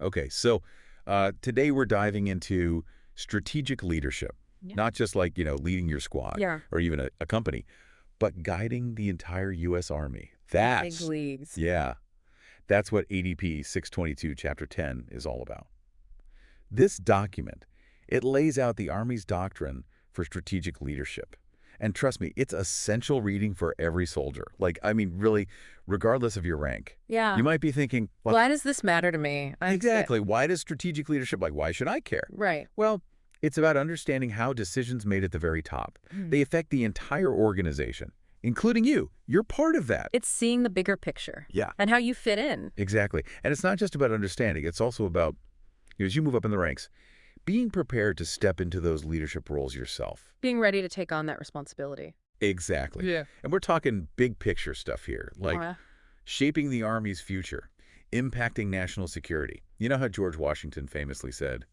Okay, so today we're diving into strategic leadership, Yeah. not just like, leading your squad Yeah. or even a company, but guiding the entire U.S. Army. Big That's, leagues. yeah, that's what ADP 622 Chapter 10 is all about. This document, it lays out the Army's doctrine for strategic leadership. And trust me, it's essential reading for every soldier. Like, I mean, really, regardless of your rank. Yeah. You might be thinking, well, Why does this matter to me? exactly. Why does strategic leadership, like, why should I care? Right. Well, it's about understanding how decisions made at the very top. Mm. They affect the entire organization, including you. You're part of that. It's seeing the bigger picture Yeah, and how you fit in. exactly. And it's not just about understanding. It's also about, as you move up in the ranks, being prepared to step into those leadership roles yourself. Being ready to take on that responsibility. Exactly. Yeah. And we're talking big picture stuff here, like Yeah. shaping the Army's future, impacting national security. You know how George Washington famously said,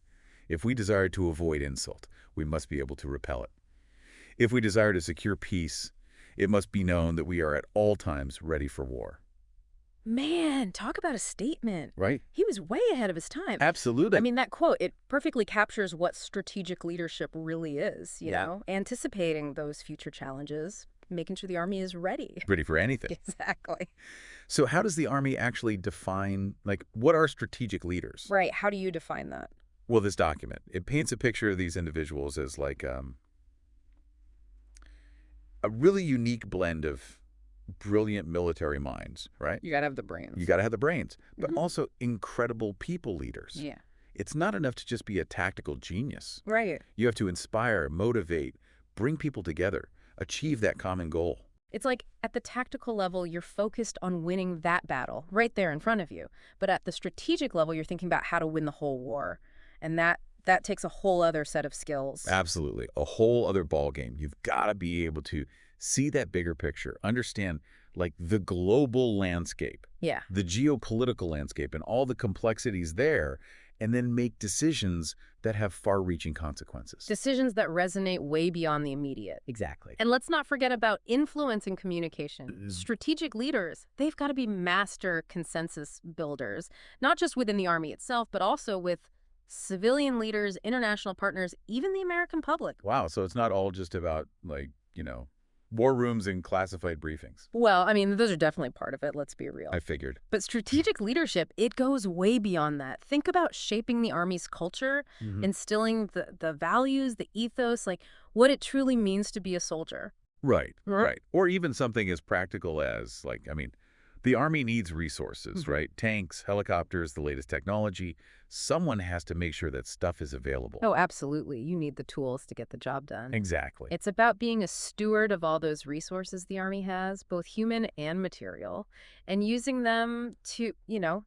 if we desire to avoid insult, we must be able to repel it. If we desire to secure peace, it must be known that we are at all times ready for war. Man, talk about a statement. Right? He was way ahead of his time. Absolutely. I mean, that quote, it perfectly captures what strategic leadership really is, you Yeah. know, anticipating those future challenges, making sure the Army is ready. Ready for anything. Exactly. So how does the Army actually define, like, what are strategic leaders? Right. How do you define that? Well, this document, it paints a picture of these individuals as like a really unique blend of brilliant military minds, right? You gotta have the brains. You got to have the brains, but Mhm. also incredible people leaders. Yeah. It's not enough to just be a tactical genius. Right. You have to inspire, motivate, bring people together, achieve that common goal. It's like at the tactical level, you're focused on winning that battle right there in front of you. But at the strategic level, you're thinking about how to win the whole war. And that takes a whole other set of skills. Absolutely. A whole other ball game. You've got to be able to see that bigger picture, understand like the global landscape, Yeah. the geopolitical landscape and all the complexities there, and then make decisions that have far-reaching consequences. Decisions that resonate way beyond the immediate. Exactly. And let's not forget about influence and communication. Strategic leaders, they've got to be master consensus builders, not just within the Army itself, but also with civilian leaders, international partners, even the American public. Wow, so it's not all just about like, war rooms and classified briefings. Well, I mean, those are definitely part of it, let's be real. I figured. But strategic leadership, it goes way beyond that. Think about shaping the Army's culture, instilling the values, the ethos, like what it truly means to be a soldier. Right, Right. right. Or even something as practical as, like, I mean, the Army needs resources, right? Tanks, helicopters, the latest technology. Someone has to make sure that stuff is available. Oh, absolutely. You need the tools to get the job done. Exactly. It's about being a steward of all those resources the Army has, both human and material, and using them to,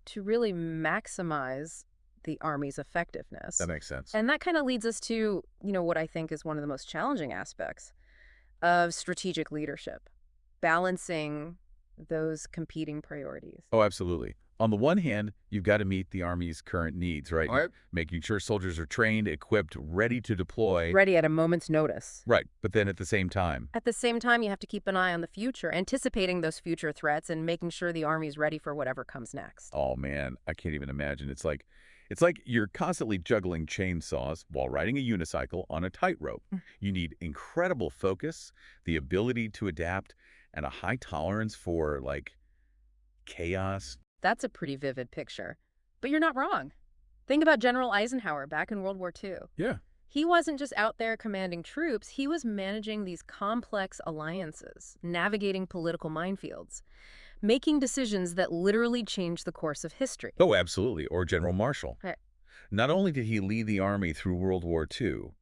to really maximize the Army's effectiveness. That makes sense. And that kind of leads us to, what I think is one of the most challenging aspects of strategic leadership, balancing those competing priorities. Oh, absolutely. On the one hand, you've got to meet the Army's current needs, right? Right. Making sure soldiers are trained, equipped, ready to deploy. Ready at a moment's notice. Right. But then at the same time, At the same time, you have to keep an eye on the future, anticipating those future threats and making sure the Army's ready for whatever comes next. oh man, I can't even imagine. It's like you're constantly juggling chainsaws while riding a unicycle on a tightrope. You need incredible focus, the ability to adapt, and a high tolerance for, like, chaos. That's a pretty vivid picture. But you're not wrong. Think about General Eisenhower back in World War II. Yeah. He wasn't just out there commanding troops, he was managing these complex alliances, navigating political minefields, making decisions that literally changed the course of history. Oh, absolutely. Or General Marshall. Right. Not only did he lead the Army through World War II,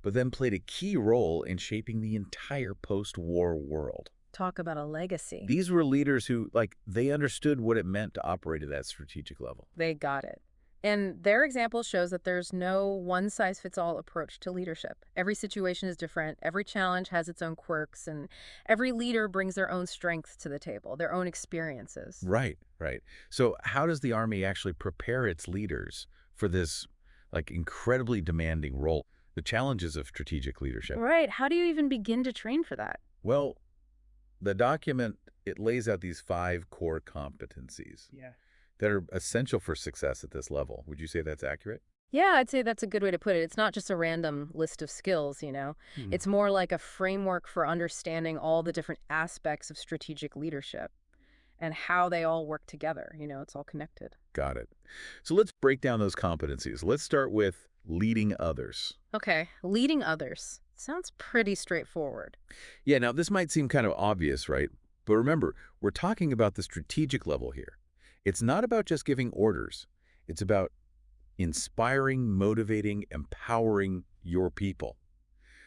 but then played a key role in shaping the entire post-war world. Talk about a legacy. These were leaders who, like, they understood what it meant to operate at that strategic level. They got it. And their example shows that there's no one-size-fits-all approach to leadership. Every situation is different, every challenge has its own quirks, and every leader brings their own strengths to the table, their own experiences. Right, right. So how does the Army actually prepare its leaders for this, like, incredibly demanding role, the challenges of strategic leadership? Right. How do you even begin to train for that? Well, the document, it lays out these 5 core competencies. Yeah. that are essential for success at this level. Would you say that's accurate? Yeah, I'd say that's a good way to put it. It's not just a random list of skills, Hmm. It's more like a framework for understanding all the different aspects of strategic leadership and how they all work together. It's all connected. Got it. So let's break down those competencies. Let's start with leading others. Okay, leading others. Sounds pretty straightforward. Yeah, now this might seem kind of obvious, right? But remember, we're talking about the strategic level here. It's not about just giving orders. It's about inspiring, motivating, empowering your people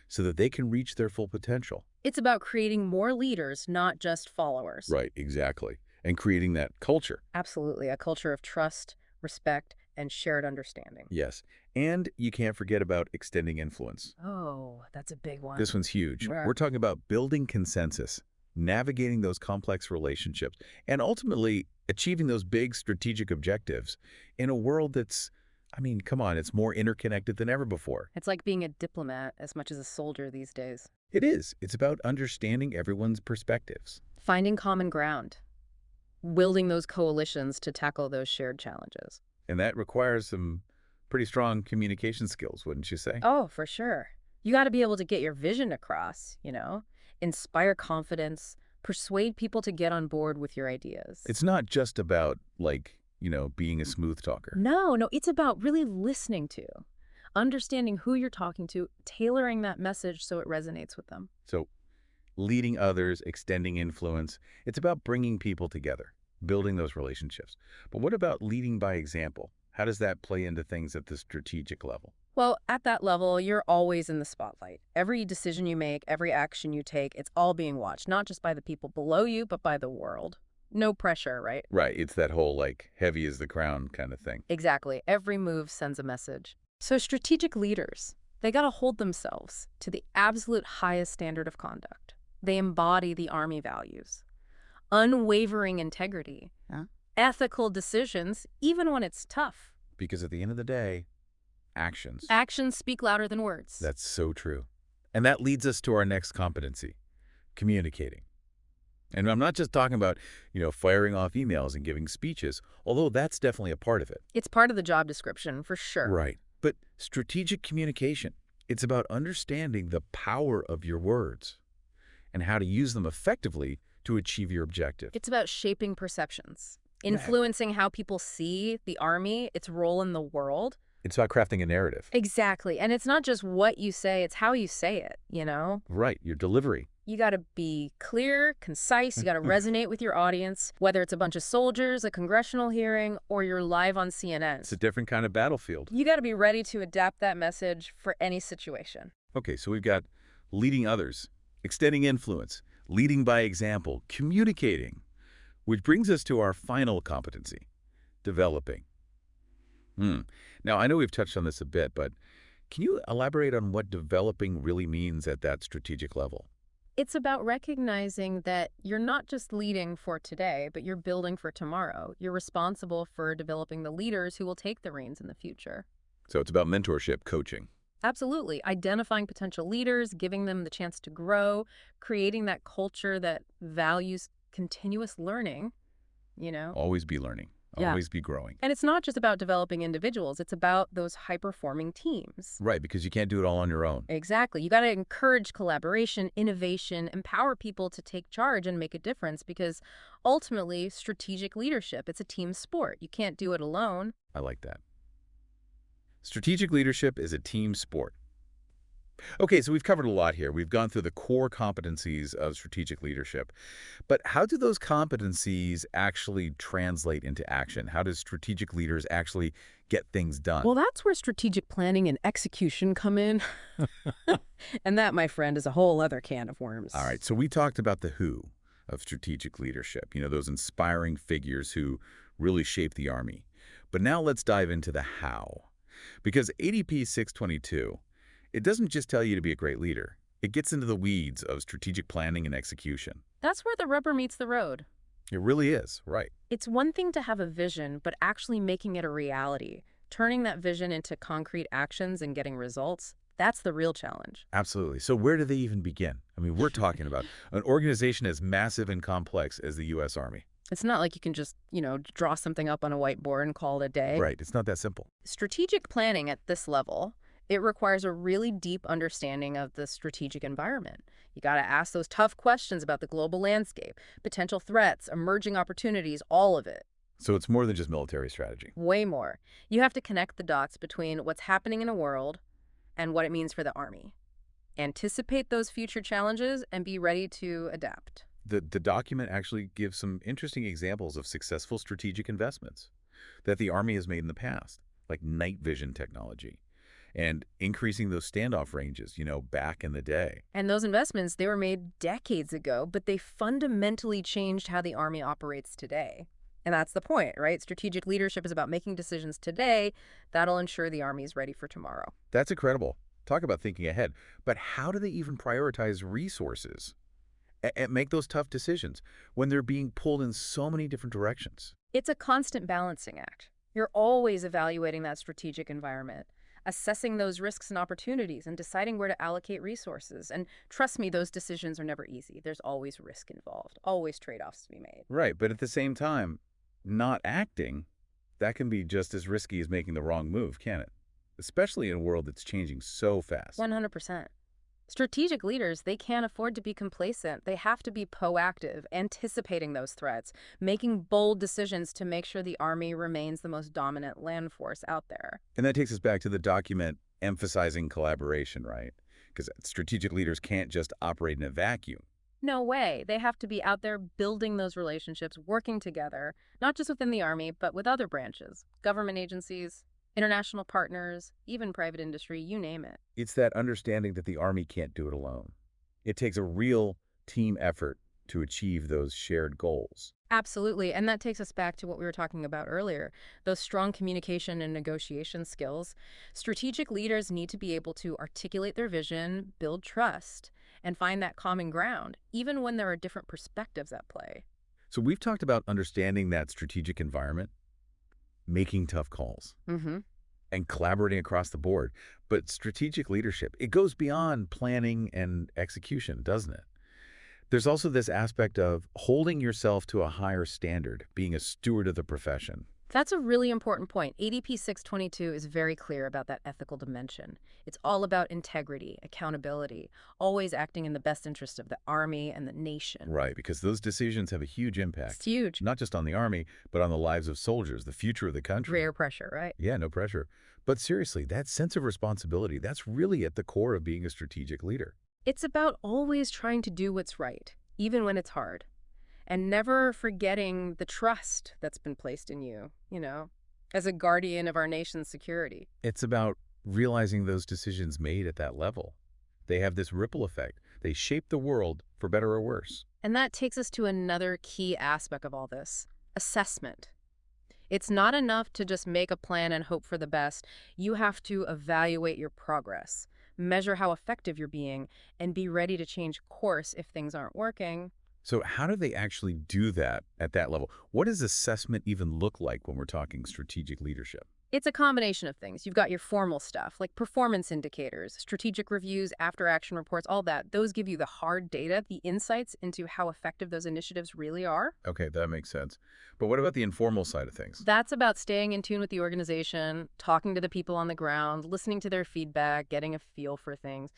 so that they can reach their full potential. It's about creating more leaders, not just followers. Right, exactly. And creating that culture. Absolutely, a culture of trust, respect, and shared understanding. Yes. And you can't forget about extending influence. Oh, that's a big one. This one's huge. Right. We're talking about building consensus, navigating those complex relationships, and ultimately achieving those big strategic objectives in a world that's, I mean, come on, it's more interconnected than ever before. It's like being a diplomat as much as a soldier these days. It is. It's about understanding everyone's perspectives. Finding common ground. Building those coalitions to tackle those shared challenges. And that requires some pretty strong communication skills, wouldn't you say? Oh, for sure. You got to be able to get your vision across, inspire confidence, persuade people to get on board with your ideas. It's not just about, like, being a smooth talker. No, it's about really listening to, understanding who you're talking to, tailoring that message so it resonates with them. So leading others, extending influence, it's about bringing people together, building those relationships. But what about leading by example? How does that play into things at the strategic level? Well, at that level, you're always in the spotlight. Every decision you make, every action you take, it's all being watched, not just by the people below you, but by the world. No pressure, right? Right. It's that whole, like, heavy as the crown kind of thing. Exactly. Every move sends a message. So strategic leaders, they got to hold themselves to the absolute highest standard of conduct. They embody the Army values. Unwavering integrity. Huh? Ethical decisions, even when it's tough. Because at the end of the day, actions. Actions speak louder than words. That's so true. And that leads us to our next competency, communicating. And I'm not just talking about, firing off emails and giving speeches, although that's definitely a part of it. It's part of the job description, for sure. Right. But strategic communication, it's about understanding the power of your words and how to use them effectively to achieve your objective. It's about shaping perceptions, influencing how people see the Army, its role in the world. It's about crafting a narrative. Exactly. And it's not just what you say, it's how you say it, Right. Your delivery. You got to be clear, concise, you got to resonate with your audience, whether it's a bunch of soldiers, a congressional hearing, or you're live on CNN. It's a different kind of battlefield. You got to be ready to adapt that message for any situation. Okay, so we've got leading others, extending influence, leading by example, communicating, which brings us to our final competency, developing. Now, I know we've touched on this a bit, but can you elaborate on what developing really means at that strategic level? It's about recognizing that you're not just leading for today, but you're building for tomorrow. You're responsible for developing the leaders who will take the reins in the future. So it's about mentorship, coaching. Absolutely. Identifying potential leaders, giving them the chance to grow, creating that culture that values continuous learning, Always be learning. Yeah. Always be growing. And it's not just about developing individuals. It's about those high-performing teams. Right, because you can't do it all on your own. Exactly. You got to encourage collaboration, innovation, empower people to take charge and make a difference because ultimately, strategic leadership, it's a team sport. You can't do it alone. I like that. Strategic leadership is a team sport. Okay, so we've covered a lot here. We've gone through the core competencies of strategic leadership. But how do those competencies actually translate into action? How does strategic leaders actually get things done? Well, that's where strategic planning and execution come in. And that, my friend, is a whole other can of worms. All right, so we talked about the who of strategic leadership, those inspiring figures who really shape the Army. But now let's dive into the how. Because ADP 622, it doesn't just tell you to be a great leader. It gets into the weeds of strategic planning and execution. That's where the rubber meets the road. It really is, right. It's one thing to have a vision, but actually making it a reality, turning that vision into concrete actions and getting results, that's the real challenge. Absolutely. So where do they even begin? I mean, we're talking about an organization as massive and complex as the US Army. It's not like you can just, draw something up on a whiteboard and call it a day. Right, it's not that simple. Strategic planning at this level, it requires a really deep understanding of the strategic environment. You got to ask those tough questions about the global landscape, potential threats, emerging opportunities, all of it. So it's more than just military strategy. Way more. You have to connect the dots between what's happening in a world and what it means for the Army. Anticipate those future challenges and be ready to adapt. The document actually gives some interesting examples of successful strategic investments that the Army has made in the past, like night vision technology and increasing those standoff ranges, back in the day. And those investments, they were made decades ago, but they fundamentally changed how the Army operates today. And that's the point, right? Strategic leadership is about making decisions today that'll ensure the Army is ready for tomorrow. That's incredible. Talk about thinking ahead. But how do they even prioritize resources and make those tough decisions when they're being pulled in so many different directions? It's a constant balancing act. You're always evaluating that strategic environment, assessing those risks and opportunities, and deciding where to allocate resources. And trust me, those decisions are never easy. There's always risk involved, always trade-offs to be made. Right, but at the same time, not acting, that can be just as risky as making the wrong move, can it? Especially in a world that's changing so fast. 100%. Strategic leaders, they can't afford to be complacent. They have to be proactive, anticipating those threats, making bold decisions to make sure the Army remains the most dominant land force out there. And that takes us back to the document emphasizing collaboration, right? Because strategic leaders can't just operate in a vacuum. No way. They have to be out there building those relationships, working together, not just within the Army, but with other branches, government agencies, international partners, even private industry, you name it. It's that understanding that the Army can't do it alone. It takes a real team effort to achieve those shared goals. Absolutely. And that takes us back to what we were talking about earlier, those strong communication and negotiation skills. Strategic leaders need to be able to articulate their vision, build trust, and find that common ground, even when there are different perspectives at play. So we've talked about understanding that strategic environment, making tough calls, and collaborating across the board. But strategic leadership, it goes beyond planning and execution, doesn't it? There's also this aspect of holding yourself to a higher standard, being a steward of the profession. That's a really important point. ADP 622 is very clear about that ethical dimension. It's all about integrity, accountability, always acting in the best interest of the Army and the nation. Right, because those decisions have a huge impact. It's huge. Not just on the Army, but on the lives of soldiers, the future of the country. Rare pressure, right? Yeah, no pressure. But seriously, that sense of responsibility, that's really at the core of being a strategic leader. It's about always trying to do what's right, even when it's hard. And never forgetting the trust that's been placed in you, as a guardian of our nation's security. It's about realizing those decisions made at that level. They have this ripple effect. They shape the world for better or worse. And that takes us to another key aspect of all this, assessment. It's not enough to just make a plan and hope for the best. You have to evaluate your progress, measure how effective you're being, and be ready to change course if things aren't working. So how do they actually do that at that level? What does assessment even look like when we're talking strategic leadership? It's a combination of things. You've got your formal stuff, like performance indicators, strategic reviews, after-action reports, all that. Those give you the hard data, the insights into how effective those initiatives really are. Okay, that makes sense. But what about the informal side of things? That's about staying in tune with the organization, talking to the people on the ground, listening to their feedback, getting a feel for things.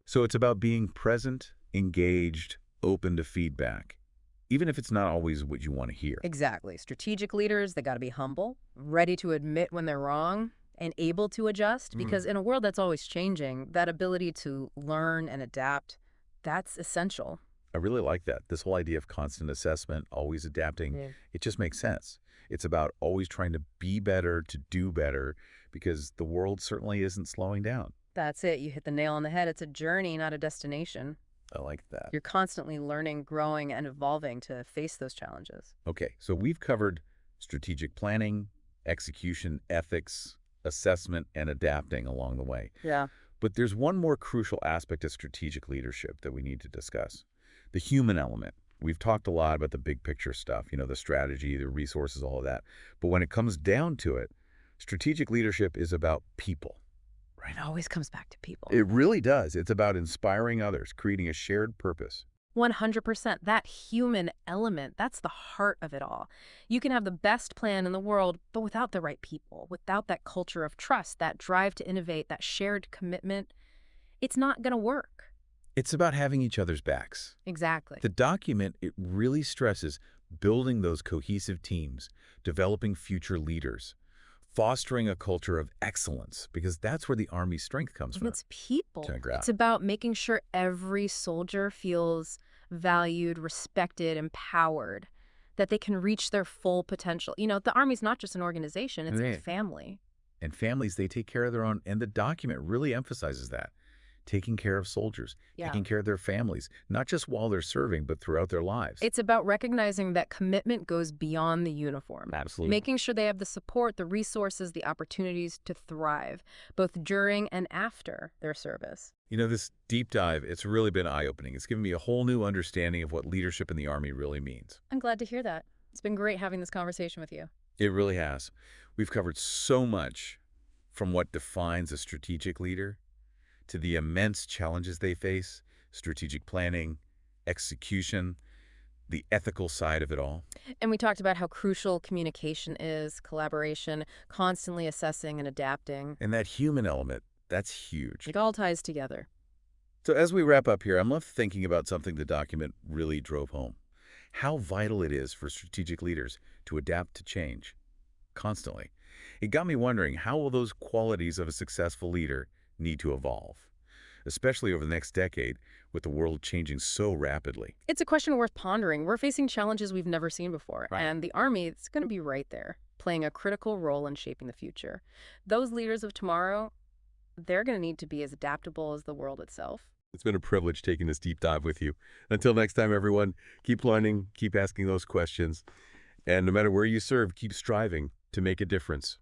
So it's about being present, engaged, open to feedback, even if it's not always what you want to hear. Exactly. Strategic leaders, they got to be humble, ready to admit when they're wrong, and able to adjust. Because in a world that's always changing, that ability to learn and adapt, that's essential. I really like that. This whole idea of constant assessment, always adapting, it just makes sense. It's about always trying to be better, to do better, because the world certainly isn't slowing down. That's it. You hit the nail on the head. It's a journey, not a destination. I like that. You're constantly learning, growing, and evolving to face those challenges. Okay, so we've covered strategic planning, execution, ethics, assessment, and adapting along the way. Yeah. But there's one more crucial aspect of strategic leadership that we need to discuss, the human element. We've talked a lot about the big picture stuff, the strategy, the resources, all of that. But when it comes down to it, strategic leadership is about people. Right. It always comes back to people. It really does. It's about inspiring others, creating a shared purpose, 100%. That human element, that's the heart of it all. You can have the best plan in the world, but without the right people, without that culture of trust, that drive to innovate, that shared commitment, it's not going to work. It's about having each other's backs. Exactly. The document, it really stresses building those cohesive teams, developing future leaders, fostering a culture of excellence, because that's where the Army's strength comes And from. it's people. To ground. It's about making sure every soldier feels valued, respected, empowered, that they can reach their full potential. The Army's not just an organization, it's a Right. family. And families, they take care of their own, and the document really emphasizes that. Taking care of soldiers, Yeah. taking care of their families, not just while they're serving, but throughout their lives. It's about recognizing that commitment goes beyond the uniform. Absolutely. Making sure they have the support, the resources, the opportunities to thrive, both during and after their service. This deep dive, it's really been eye-opening. It's given me a whole new understanding of what leadership in the Army really means. I'm glad to hear that. It's been great having this conversation with you. It really has. We've covered so much, from what defines a strategic leader to the immense challenges they face, strategic planning, execution, the ethical side of it all. And we talked about how crucial communication is, collaboration, constantly assessing and adapting. And that human element, that's huge. It all ties together. So as we wrap up here, I'm left thinking about something the document really drove home. How vital it is for strategic leaders to adapt to change constantly. It got me wondering, how will those qualities of a successful leader need to evolve, especially over the next decade with the world changing so rapidly? It's a question worth pondering. We're facing challenges we've never seen before, Right. and the Army is going to be right there, playing a critical role in shaping the future. Those leaders of tomorrow, they're going to need to be as adaptable as the world itself. It's been a privilege taking this deep dive with you. Until next time, everyone, keep learning, keep asking those questions, and no matter where you serve, keep striving to make a difference.